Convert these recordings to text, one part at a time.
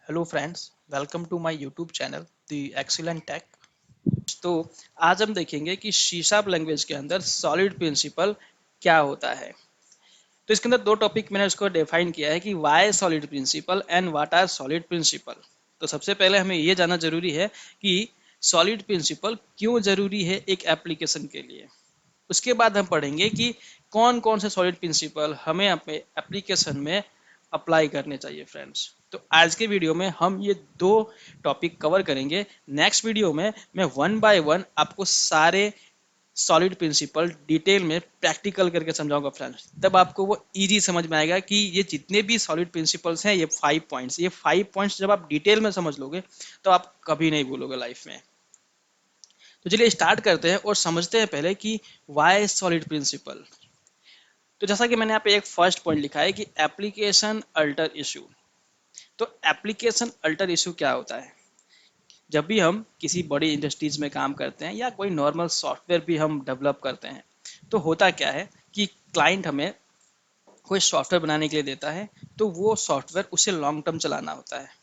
Hello friends, welcome to my YouTube channel the excellent tech. तो आज हम देखेंगे कि सी शार्प लैंग्वेज के अंदर सॉलिड प्रिंसिपल क्या होता है। तो इसके अंदर दो टॉपिक मैंने उसको डिफाइन किया है कि why SOLID principle and what are SOLID principle. तो सबसे पहले हमें ये जानना जरूरी है कि सॉलिड प्रिंसिपल क्यों जरूरी है एक एप्लीकेशन के लिए। उसके बाद हम पढ़ेंगे कि कौन कौन से सॉलिड प्रिंसिपल हमें अपने एप्लीकेशन में अप्लाई करने चाहिए फ्रेंड्स। तो आज के वीडियो में हम ये दो टॉपिक कवर करेंगे। नेक्स्ट वीडियो में मैं वन बाय वन आपको सारे सॉलिड प्रिंसिपल डिटेल में प्रैक्टिकल करके समझाऊंगा फ्रेंड्स। तब आपको वो इजी समझ में आएगा कि ये जितने भी सॉलिड प्रिंसिपल्स हैं, ये 5 पॉइंट्स जब आप डिटेल में समझ लोगे तो आप कभी नहीं भूलोगे लाइफ में। तो चलिए स्टार्ट करते हैं और समझते हैं पहले कि वाई सॉलिड प्रिंसिपल। तो जैसा कि मैंने यहाँ पे एक फर्स्ट पॉइंट लिखा है कि एप्लीकेशन अल्टर इशू। तो एप्लीकेशन अल्टर इशू क्या होता है? जब भी हम किसी बड़ी इंडस्ट्रीज में काम करते हैं या कोई नॉर्मल सॉफ्टवेयर भी हम डेवलप करते हैं, तो होता क्या है कि क्लाइंट हमें कोई सॉफ्टवेयर बनाने के लिए देता है, तो वो सॉफ्टवेयर उसे लॉन्ग टर्म चलाना होता है।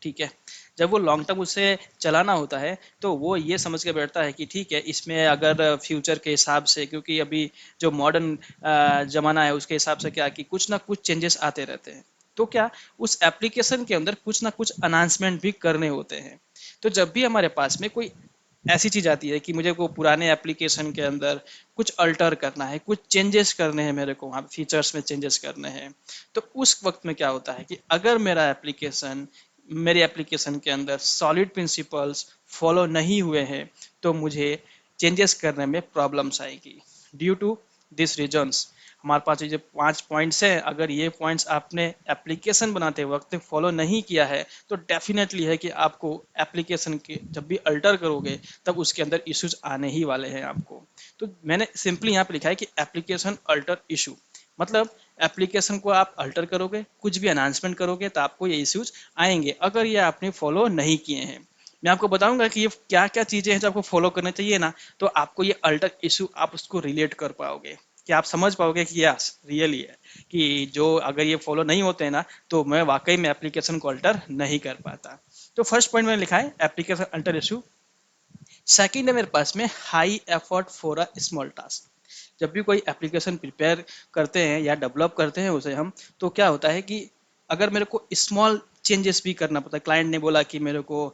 ठीक है। जब वो लॉन्ग टर्म उसे चलाना होता है तो वो ये समझ के बैठता है कि ठीक है, इसमें अगर फ्यूचर के हिसाब से, क्योंकि अभी जो मॉडर्न ज़माना है उसके हिसाब से क्या कि कुछ ना कुछ चेंजेस आते रहते हैं। तो क्या उस एप्लीकेशन के अंदर कुछ ना कुछ अनाउंसमेंट भी करने होते हैं। तो जब भी हमारे पास में कोई ऐसी चीज़ आती है कि मुझे को पुराने एप्लीकेशन के अंदर कुछ अल्टर करना है, कुछ चेंजेस करने हैं, मेरे को वहाँ फीचर्स में चेंजेस करने हैं, तो उस वक्त में क्या होता है कि अगर मेरे एप्लीकेशन के अंदर सॉलिड प्रिंसिपल्स फॉलो नहीं हुए हैं तो मुझे चेंजेस करने में प्रॉब्लम्स आएगी। ड्यू टू दिस रीजन्स हमारे पास ये जो 5 पॉइंट्स हैं, अगर ये पॉइंट्स आपने एप्लीकेशन बनाते वक्त फॉलो नहीं किया है तो डेफिनेटली है कि आपको एप्लीकेशन के जब भी अल्टर करोगे तब उसके अंदर इश्यूज आने ही वाले हैं आपको। तो मैंने सिंपली यहाँ पे लिखा है कि एप्लीकेशन अल्टर इशू मतलब एप्लीकेशन को आप अल्टर करोगे, कुछ भी अनाउंसमेंट करोगे तो आपको ये इश्यूज आएंगे अगर ये आपने फॉलो नहीं किए हैं। मैं आपको बताऊंगा कि ये क्या क्या चीजें हैं जो आपको फॉलो करना चाहिए ना, तो आपको ये अल्टर इशू आप उसको रिलेट कर पाओगे, कि आप समझ पाओगे कि यस रियली है कि जो अगर ये फॉलो नहीं होते हैं ना तो मैं वाकई में एप्लीकेशन को अल्टर नहीं कर पाता। तो फर्स्ट पॉइंट मैंने लिखा है एप्लीकेशन अल्टर इशू। सेकंड है मेरे पास में high effort for a small task. जब भी कोई एप्लीकेशन प्रिपेयर करते हैं या डेवलप करते हैं उसे हम, तो क्या होता है कि अगर मेरे को स्मॉल चेंजेस भी करना पड़ता है। क्लाइंट ने बोला कि मेरे को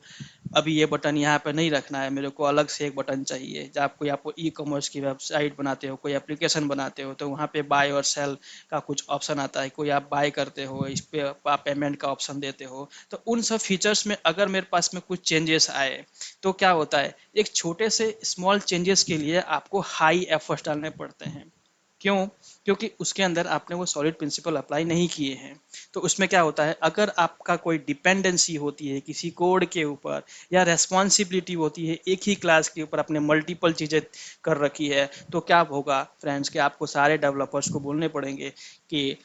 अभी ये बटन यहाँ पे नहीं रखना है, मेरे को अलग से एक बटन चाहिए। जब आपको ई कॉमर्स की वेबसाइट बनाते हो, कोई एप्लीकेशन बनाते हो, तो वहाँ पे बाय और सेल का कुछ ऑप्शन आता है। कोई आप बाय करते हो, इस पे आप पेमेंट का ऑप्शन देते हो। तो उन सब फीचर्स में अगर मेरे पास में कुछ चेंजेस आए तो क्या होता है, एक छोटे से स्मॉल चेंजेस के लिए आपको हाई एफर्ट्स डालने पड़ते हैं। क्यों? क्योंकि उसके अंदर आपने वो सॉलिड प्रिंसिपल अप्लाई नहीं किए हैं। तो उसमें क्या होता है, अगर आपका कोई डिपेंडेंसी होती है किसी कोड के ऊपर या रेस्पॉन्सिबिलिटी होती है एक ही क्लास के ऊपर, आपने मल्टीपल चीज़ें कर रखी है, तो क्या होगा फ्रेंड्स कि आपको सारे डेवलपर्स को बोलने पड़ेंगे कि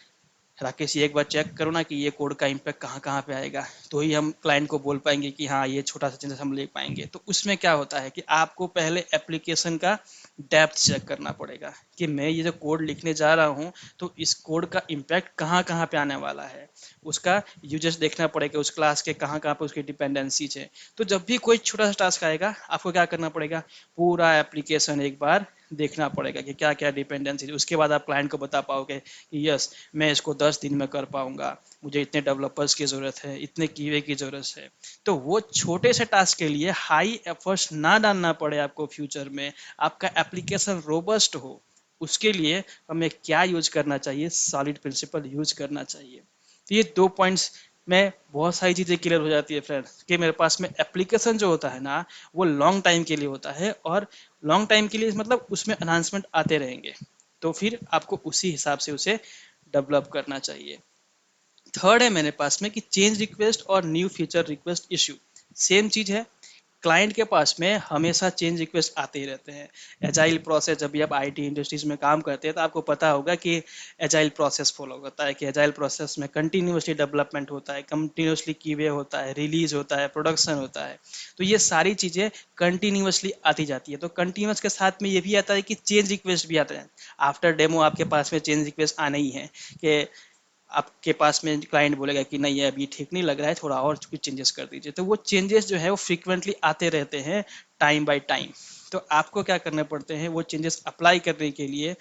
राकेश ये एक बार चेक करो ना कि ये कोड का इम्पैक्ट कहाँ कहाँ पे आएगा, तो ही हम क्लाइंट को बोल पाएंगे कि हाँ ये छोटा सा चेंजेस हम ले पाएंगे। तो उसमें क्या होता है कि आपको पहले एप्लीकेशन का डेप्थ चेक करना पड़ेगा कि मैं ये जो कोड लिखने जा रहा हूँ तो इस कोड का इम्पैक्ट कहाँ कहाँ पे आने वाला है। उसका यूजर्स देखना पड़ेगा, उस क्लास के कहाँ कहाँ पे उसकी डिपेंडेंसीज है। तो जब भी कोई छोटा सा टास्क आएगा आपको क्या करना पड़ेगा, पूरा एप्लीकेशन एक बार देखना पड़ेगा कि क्या क्या डिपेंडेंसी। उसके बाद आप क्लाइंट को बता पाओगे कि यस मैं इसको 10 दिन में कर पाऊंगा, मुझे इतने डेवलपर्स की ज़रूरत है, इतने कीवे की ज़रूरत है। तो वो छोटे से टास्क के लिए हाई एफर्ट्स ना डालना पड़े आपको फ्यूचर में, आपका एप्लीकेशन रोबस्ट हो, उसके लिए हमें क्या यूज करना चाहिए, सॉलिड प्रिंसिपल यूज करना चाहिए। तो ये 2 पॉइंट्स में बहुत सारी चीज़ें क्लियर हो जाती है फ्रेंड्स कि मेरे पास में एप्लीकेशन जो होता है ना वो लॉन्ग टाइम के लिए होता है, और लॉन्ग टाइम के लिए मतलब उसमें अनाउंसमेंट आते रहेंगे, तो फिर आपको उसी हिसाब से उसे डेवलप करना चाहिए। थर्ड है मेरे पास में कि चेंज रिक्वेस्ट और new feature request issue. Same चीज़ है, क्लाइंट के पास में हमेशा चेंज रिक्वेस्ट आते ही रहते हैं। एजाइल प्रोसेस, जब भी आप आईटी इंडस्ट्रीज में काम करते हैं तो आपको पता होगा कि एजाइल प्रोसेस फॉलो होता है, कि एजाइल प्रोसेस में कंटिन्यूसली डेवलपमेंट होता है, कंटिन्यूसली कीवे होता है, रिलीज होता है, प्रोडक्शन होता है। तो ये सारी चीज़ें कंटिन्यूसली आती जाती है। तो कंटिन्यूस के साथ में ये भी आता है कि चेंज रिक्वेस्ट भी आता है। आफ्टर डेमो आपके पास में चेंज रिक्वेस्ट आना ही है कि आपके पास में क्लाइंट बोलेगा कि नहीं ये अभी ठीक नहीं लग रहा है, थोड़ा और कुछ चेंजेस कर दीजिए, तो वो चेंजेस जो है वो फ्रीक्वेंटली आते रहते हैं टाइम बाय टाइम। तो आपको क्या करने पड़ते हैं, वो चेंजेस अप्लाई करने के लिए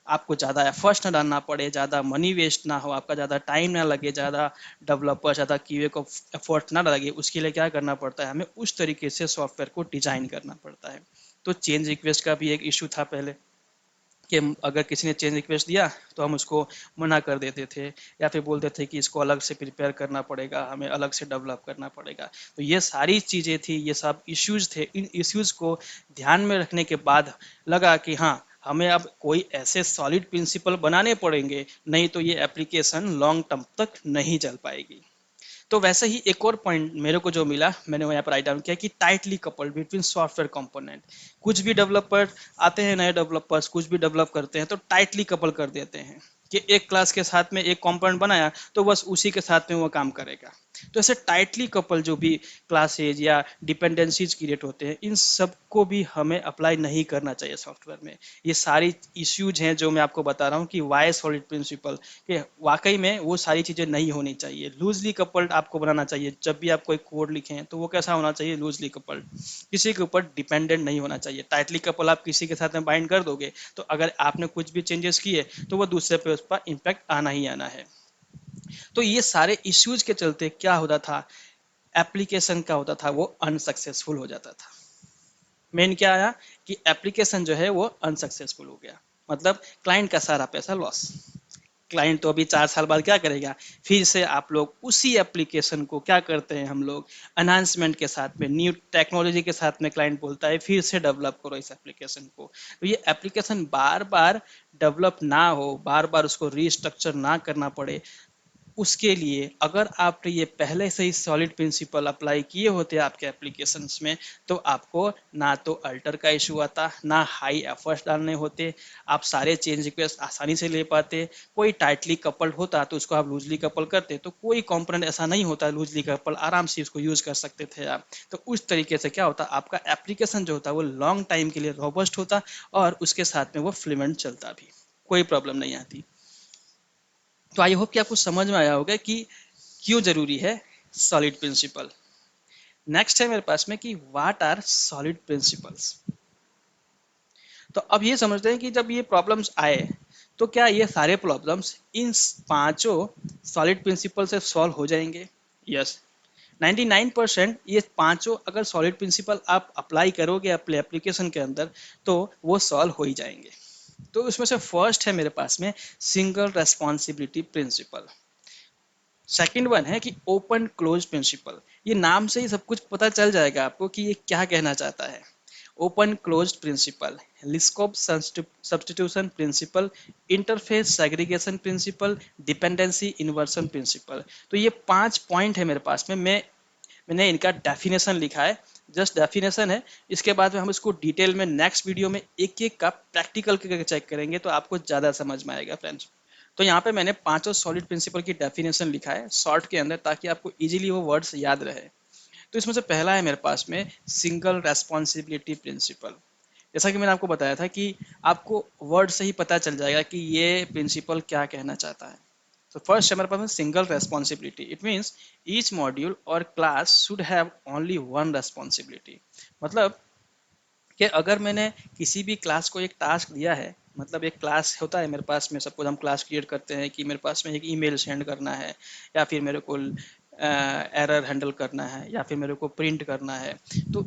आपको ज़्यादा एफर्ट्स ना डालना पड़े, ज़्यादा मनी वेस्ट ना हो, आपका ज़्यादा टाइम ना लगे, ज़्यादा डेवलपर ज़्यादा क्यूए को एफर्ट ना लगे, उसके लिए क्या करना पड़ता है, हमें उस तरीके से सॉफ्टवेयर को डिजाइन करना पड़ता है। तो चेंज रिक्वेस्ट का भी एक इशू था पहले, कि अगर किसी ने चेंज रिक्वेस्ट दिया तो हम उसको मना कर देते थे, या फिर बोलते थे कि इसको अलग से प्रिपेयर करना पड़ेगा, हमें अलग से डेवलप करना पड़ेगा। तो ये सारी चीज़ें थी, ये सब इश्यूज थे। इन इश्यूज को ध्यान में रखने के बाद लगा कि हाँ, हमें अब कोई ऐसे सॉलिड प्रिंसिपल बनाने पड़ेंगे, नहीं तो ये एप्लीकेशन लॉन्ग टर्म तक नहीं चल पाएगी। तो वैसे ही एक और पॉइंट मेरे को जो मिला, मैंने वो यहाँ पर राइट डाउन किया कि tightly coupled between software component. कुछ भी डेवलपर आते हैं, नए डेवलपर्स कुछ भी डेवलप करते हैं तो टाइटली कपल कर देते हैं कि एक क्लास के साथ में एक कंपोनेंट बनाया तो बस उसी के साथ में वो काम करेगा। तो ऐसे टाइटली कपल जो भी क्लासेज या डिपेंडेंसीज क्रिएट होते हैं, इन सबको भी हमें अप्लाई नहीं करना चाहिए सॉफ्टवेयर में। ये सारी इश्यूज हैं जो मैं आपको बता रहा हूँ कि वाई सॉलिड प्रिंसिपल, कि वाकई में वो सारी चीज़ें नहीं होनी चाहिए। लूजली कपल्ड आपको बनाना चाहिए। जब भी आप कोई कोड लिखें तो वो कैसा होना चाहिए, लूजली कपल्ड, किसी के ऊपर डिपेंडेंट नहीं होना चाहिए। टाइटली कपल आप किसी के साथ में बाइंड कर दोगे तो अगर आपने कुछ भी चेंजेस किए तो वो दूसरे पे उस पर इम्पैक्ट आना ही आना है। तो ये सारे इश्यूज के चलते क्या होता था, एप्लीकेशन क्या होता था, वो अनसक्सेसफुल हो जाता था। मेन क्या आया कि एप्लीकेशन जो है वो अनसक्सेसफुल हो गया, मतलब क्लाइंट का सारा पैसा लॉस। क्लाइंट तो अभी 4 साल बाद क्या करेगा, फिर से आप लोग उसी एप्लीकेशन को क्या करते हैं, हम लोग अनाउंसमेंट के साथ में, न्यू टेक्नोलॉजी के साथ में क्लाइंट बोलता है फिर से डेवलप करो इस एप्लीकेशन को। तो ये एप्लीकेशन बार बार डेवलप ना हो, बार बार उसको रीस्ट्रक्चर ना करना पड़े, उसके लिए अगर आपने ये पहले से ही सॉलिड प्रिंसिपल अप्लाई किए होते आपके एप्लीकेशंस में, तो आपको ना तो अल्टर का इशू आता, ना हाई एफर्ट्स डालने होते, आप सारे चेंज रिक्वेस्ट आसानी से ले पाते। कोई टाइटली कपल्ड होता तो उसको आप लूजली कपल करते, तो कोई कंपोनेंट ऐसा नहीं होता लूजली कपल, आराम से उसको यूज कर सकते थे आप। तो उस तरीके से क्या होता, आपका एप्लीकेशन जो होता वो लॉन्ग टाइम के लिए रोबस्ट होता, और उसके साथ में वो फ्लुएंट चलता भी, कोई प्रॉब्लम नहीं आती। तो आई होप कि आपको समझ में आया होगा कि क्यों जरूरी है सॉलिड प्रिंसिपल। नेक्स्ट है मेरे पास में कि व्हाट आर सॉलिड प्रिंसिपल्स। तो अब ये समझते हैं कि जब ये प्रॉब्लम्स आए तो क्या ये सारे प्रॉब्लम्स इन पांचों सॉलिड प्रिंसिपल से सॉल्व हो जाएंगे। यस, 99% ये पांचों अगर सॉलिड प्रिंसिपल आप अप्लाई करोगे अपने एप्लीकेशन के अंदर तो वो सॉल्व हो ही जाएंगे। तो उसमें से फर्स्ट है मेरे पास में single responsibility principle. Second one है कि ओपन क्लोज प्रिंसिपल। ये नाम से ही सब कुछ पता चल जाएगा आपको कि ये क्या कहना चाहता है। Open close principle, Liskov substitution principle, interface segregation principle, dependency inversion principle. तो ये 5 पॉइंट है मेरे पास में। मैंने इनका डेफिनेशन लिखा है, जस्ट डेफिनेशन है। इसके बाद में हम इसको डिटेल में नेक्स्ट वीडियो में एक एक का प्रैक्टिकल करके चेक करेंगे तो आपको ज़्यादा समझ में आएगा फ्रेंड्स। तो यहाँ पे मैंने पांचों सॉलिड प्रिंसिपल की डेफिनेशन लिखा है शॉर्ट के अंदर, ताकि आपको इजीली वो वर्ड्स याद रहे। तो इसमें से पहला है मेरे पास में सिंगल रेस्पॉन्सिबिलिटी प्रिंसिपल। जैसा कि मैंने आपको बताया था कि आपको वर्ड से ही पता चल जाएगा कि ये प्रिंसिपल क्या कहना चाहता है। तो फर्स्ट है मेरे पास में single responsibility. It means each module और class should have only one responsibility. मतलब कि अगर मैंने किसी भी क्लास को एक टास्क दिया है, मतलब एक क्लास होता है मेरे पास में, सपोज हम क्लास क्रिएट करते हैं कि मेरे पास में एक ईमेल सेंड करना है, या फिर मेरे को एरर हैंडल करना है, या फिर मेरे को प्रिंट करना है। तो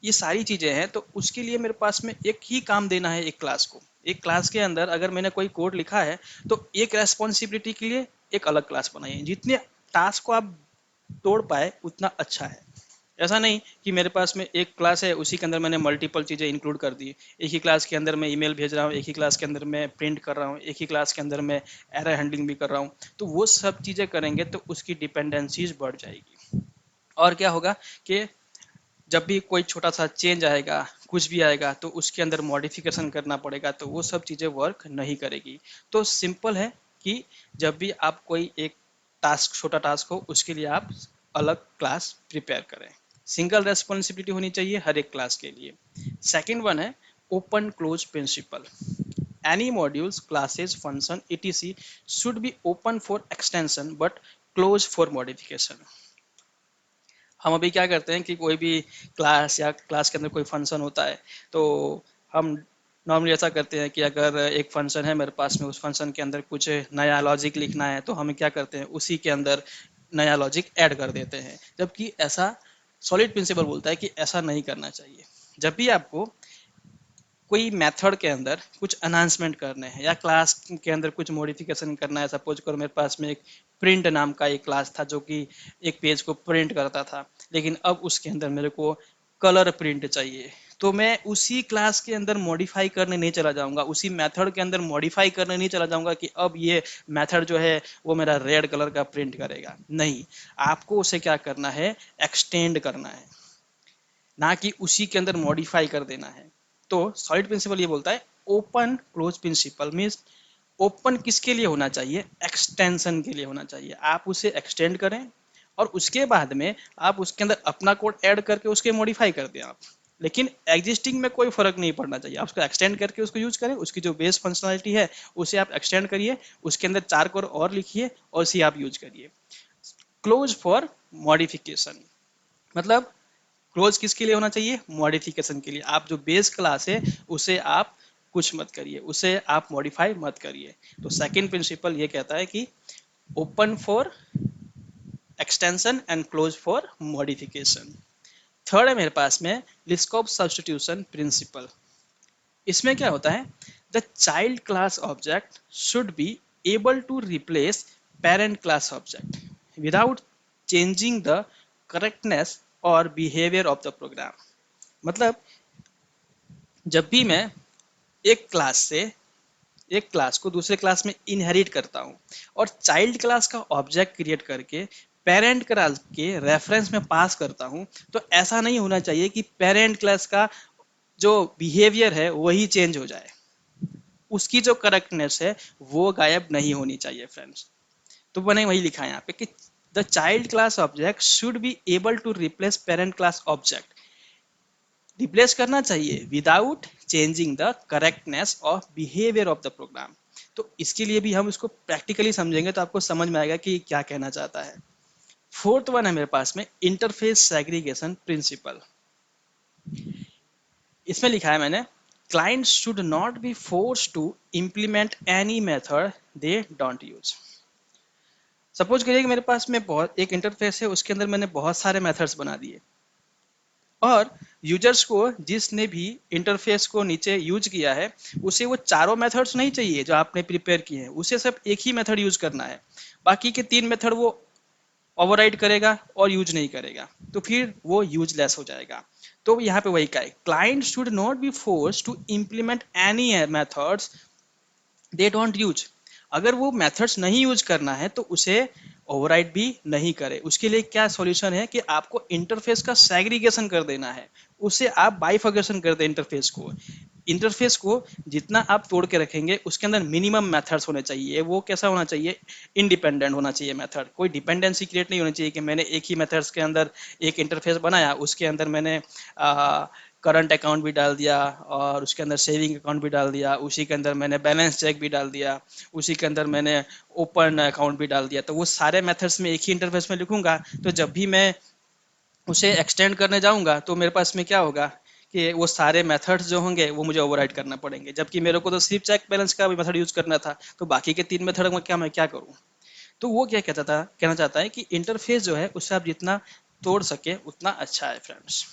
ये सारी चीज़ें हैं, तो उसके लिए मेरे पास में एक ही काम देना है एक क्लास को। एक क्लास के अंदर अगर मैंने कोई कोड लिखा है तो एक रेस्पॉन्सिबिलिटी के लिए एक अलग क्लास बनाइए। जितने टास्क को आप तोड़ पाए उतना अच्छा है। ऐसा नहीं कि मेरे पास में एक क्लास है उसी के अंदर मैंने मल्टीपल चीज़ें इंक्लूड कर दी। एक ही क्लास के अंदर मैं ईमेल भेज रहा हूँ, एक ही क्लास के अंदर मैं प्रिंट कर रहा हूँ, एक ही क्लास के अंदर मैं एरर हैंडलिंग भी कर रहा हूँ। तो वो सब चीज़ें करेंगे तो उसकी डिपेंडेंसीज बढ़ जाएगी। और क्या होगा कि जब भी कोई छोटा सा चेंज आएगा, कुछ भी आएगा, तो उसके अंदर मॉडिफिकेशन करना पड़ेगा, तो वो सब चीज़ें वर्क नहीं करेगी। तो सिंपल है कि जब भी आप कोई एक टास्क, छोटा टास्क हो, उसके लिए आप अलग क्लास प्रिपेयर करें। सिंगल रेस्पॉन्सिबिलिटी होनी चाहिए हर एक क्लास के लिए। सेकंड वन है open close principle. any modules, classes, function, etc should be open for extension but closed for modification. हम अभी क्या करते हैं कि कोई भी क्लास या क्लास के अंदर कोई फंक्शन होता है तो हम नॉर्मली ऐसा करते हैं कि अगर एक फंक्शन है मेरे पास में, उस फंक्शन के अंदर कुछ नया लॉजिक लिखना है तो हम क्या करते हैं उसी के अंदर नया लॉजिक ऐड कर देते हैं, जबकि ऐसा सॉलिड प्रिंसिपल बोलता है कि ऐसा नहीं करना चाहिए। जब भी आपको कोई मेथड के अंदर कुछ अनाउंसमेंट करने हैं या क्लास के अंदर कुछ मॉडिफिकेशन करना है, सपोज करो मेरे पास में एक प्रिंट नाम का एक क्लास था जो कि एक पेज को प्रिंट करता था, लेकिन अब उसके अंदर मेरे को कलर प्रिंट चाहिए, तो मैं उसी क्लास के अंदर मॉडिफाई करने नहीं चला जाऊंगा, उसी मेथड के अंदर मॉडिफाई करने नहीं चला जाऊंगा कि अब ये मेथड जो है वो मेरा रेड कलर का प्रिंट करेगा। नहीं, आपको उसे क्या करना है, एक्सटेंड करना है, ना कि उसी के अंदर मॉडिफाई कर देना है। तो सॉलिड प्रिंसिपल ये बोलता है open close principle means open किसके लिए होना चाहिए, एक्सटेंशन के लिए होना चाहिए। आप उसे एक्सटेंड करें और उसके बाद में आप उसके अंदर अपना कोड ऐड करके उसके मॉडिफाई कर दें आप, लेकिन एग्जिस्टिंग में कोई फर्क नहीं पड़ना चाहिए। आप उसको एक्सटेंड करके उसको यूज करें, उसकी जो बेस फंक्शनलिटी है उसे आप एक्सटेंड करिए, उसके अंदर 4 कोर और लिखिए और उसे आप यूज करिए। क्लोज फॉर मॉडिफिकेशन मतलब क्लोज किसके लिए होना चाहिए, मॉडिफिकेशन के लिए। आप जो बेस क्लास है उसे आप कुछ मत करिए, उसे आप मॉडिफाई मत करिए। तो सेकंड प्रिंसिपल ये कहता है कि open for extension and close for modification. Third है मेरे पास में लिस्कोप सब्स्टिट्यूशन प्रिंसिपल। इसमें क्या होता है, the child class object should be able to replace parent class object without changing the correctness और बिहेवियर ऑफ द प्रोग्राम। मतलब जब भी मैं एक क्लास से एक क्लास को दूसरे क्लास में इनहेरिट करता हूँ और चाइल्ड क्लास का ऑब्जेक्ट क्रिएट करके पेरेंट क्लास के रेफरेंस में पास करता हूँ, तो ऐसा नहीं होना चाहिए कि पेरेंट क्लास का जो बिहेवियर है वही चेंज हो जाए, उसकी जो करेक्टनेस है वो गायब नहीं होनी चाहिए फ्रेंड्स। तो मैंने वही लिखा है यहाँ पे कि the child class object should be able to replace parent class object, replace करना चाहिए without changing the correctness of behaviour of the program. तो इसके लिए भी हम इसको प्रैक्टिकली समझेंगे तो आपको समझ में आएगा कि क्या कहना चाहता है। फोर्थ वन है मेरे पास में इंटरफेस सेग्रीगेशन प्रिंसिपल। इसमें लिखा है मैंने, client should not be force to implement any method they don't use. Suppose करिए कि मेरे पास में बहुत एक इंटरफेस है, उसके अंदर मैंने बहुत सारे मेथड्स बना दिए और यूजर्स को जिसने भी इंटरफेस को नीचे यूज किया है उसे वो चारों मेथड्स नहीं चाहिए जो आपने प्रिपेयर किए हैं, उसे सिर्फ एक ही मेथड यूज करना है, बाकी के 3 मेथड वो ओवरराइड करेगा और यूज नहीं करेगा, तो फिर वो यूजलेस हो जाएगा। तो यहाँ पे वही का है, client should not be force to implement any methods they don't use. अगर वो मेथड्स नहीं यूज करना है तो उसे ओवरराइड भी नहीं करे। उसके लिए क्या सॉल्यूशन है कि आपको इंटरफेस का सेग्रीगेशन कर देना है, उसे आप बाइफर्केशन कर दे इंटरफेस को। इंटरफेस को जितना आप तोड़ के रखेंगे उसके अंदर मिनिमम मेथड्स होने चाहिए। वो कैसा होना चाहिए, इंडिपेंडेंट होना चाहिए मेथड, कोई डिपेंडेंसी क्रिएट नहीं होनी चाहिए कि मैंने एक ही मेथड्स के अंदर एक इंटरफेस बनाया, उसके अंदर मैंने करंट अकाउंट भी डाल दिया और उसके अंदर सेविंग अकाउंट भी डाल दिया, उसी के अंदर मैंने बैलेंस चेक भी डाल दिया, उसी के अंदर मैंने ओपन अकाउंट भी डाल दिया। तो वो सारे मेथड्स में एक ही इंटरफेस में लिखूंगा, तो जब भी मैं उसे एक्सटेंड करने जाऊंगा तो मेरे पास में क्या होगा कि वो सारे मेथड्स जो होंगे वो मुझे ओवरराइड करना पड़ेंगे, जबकि मेरे को तो सिर्फ चेक बैलेंस का भी मेथड यूज करना था, तो बाकी के 3 मेथड में क्या मैं क्या करूँ। तो वो क्या कहना चाहता है कि इंटरफेस जो है उससे आप जितना तोड़ सके उतना अच्छा है फ्रेंड्स।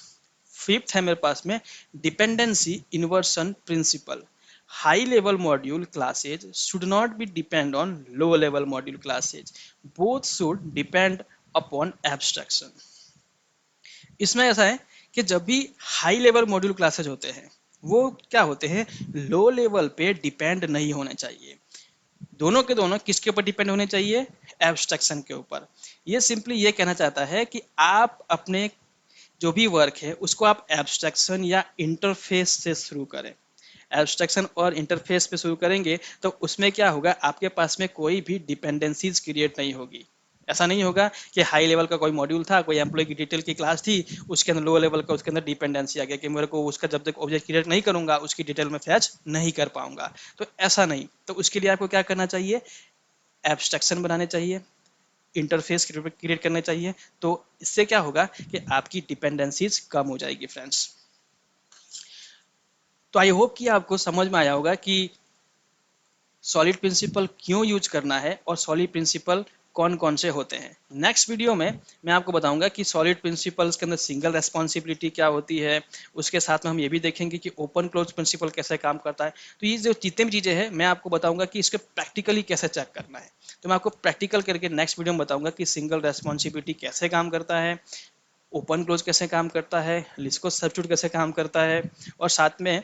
फिफ्थ है मेरे पास में dependency inversion principle. High level module classes should not be depend on low level module classes, both should depend upon abstraction. इसमें ऐसा है कि जब भी हाई लेवल मॉड्यूल क्लासेज होते हैं वो क्या होते हैं, लो लेवल पे डिपेंड नहीं होने चाहिए। दोनों के दोनों किसके ऊपर डिपेंड होने चाहिए, एब्स्ट्रैक्शन के ऊपर। ये सिंपली ये कहना चाहता है कि आप अपने जो भी वर्क है उसको आप एब्स्ट्रैक्शन या इंटरफेस से शुरू करें। एब्स्ट्रैक्शन और इंटरफेस पे शुरू करेंगे तो उसमें क्या होगा, आपके पास में कोई भी डिपेंडेंसीज क्रिएट नहीं होगी। ऐसा नहीं होगा कि हाई लेवल का कोई मॉड्यूल था, कोई एम्प्लॉय की डिटेल की क्लास थी, उसके अंदर लो लेवल का उसके अंदर डिपेंडेंसी आ गया कि मेरे को उसका जब तक ऑब्जेक्ट क्रिएट नहीं करूंगा उसकी डिटेल में फैच नहीं कर पाऊंगा। तो ऐसा नहीं, तो उसके लिए आपको क्या करना चाहिए, एब्स्ट्रैक्शन बनाने चाहिए, इंटरफेस क्रिएट करने चाहिए। तो इससे क्या होगा कि आपकी डिपेंडेंसीज कम हो जाएगी फ्रेंड्स। तो आई होप कि आपको समझ में आया होगा कि सॉलिड प्रिंसिपल क्यों यूज करना है और सॉलिड प्रिंसिपल कौन कौन से होते हैं। नेक्स्ट वीडियो में मैं आपको बताऊंगा कि सॉलिड प्रिंसिपल्स के अंदर सिंगल रेस्पॉन्सिबिलिटी क्या होती है, उसके साथ में हम ये भी देखेंगे कि ओपन क्लोज प्रिंसिपल कैसे काम करता है। तो ये जो जितने भी चीज़ें हैं मैं आपको बताऊंगा कि इसके प्रैक्टिकली कैसे चेक करना है। तो मैं आपको प्रैक्टिकल करके नेक्स्ट वीडियो में बताऊंगा कि सिंगल रेस्पॉन्सिबिलिटी कैसे काम करता है, ओपन क्लोज कैसे काम करता है, लिस्को सब्स्टिट्यूट कैसे काम करता है, और साथ में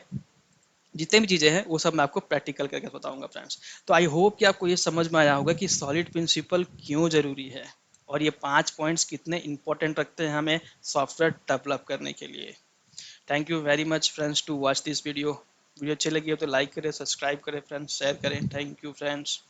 जितने भी चीज़ें हैं वो सब मैं आपको प्रैक्टिकल करके बताऊंगा फ्रेंड्स। तो आई होप कि आपको ये समझ में आया होगा कि सॉलिड प्रिंसिपल क्यों ज़रूरी है और ये 5 पॉइंट्स कितने इंपॉर्टेंट रखते हैं हमें सॉफ्टवेयर डेवलप करने के लिए। Thank you very much friends to watch this video. Video अच्छी लगी हो तो लाइक करें, सब्सक्राइब करें फ्रेंड्स, शेयर करें। Thank you friends.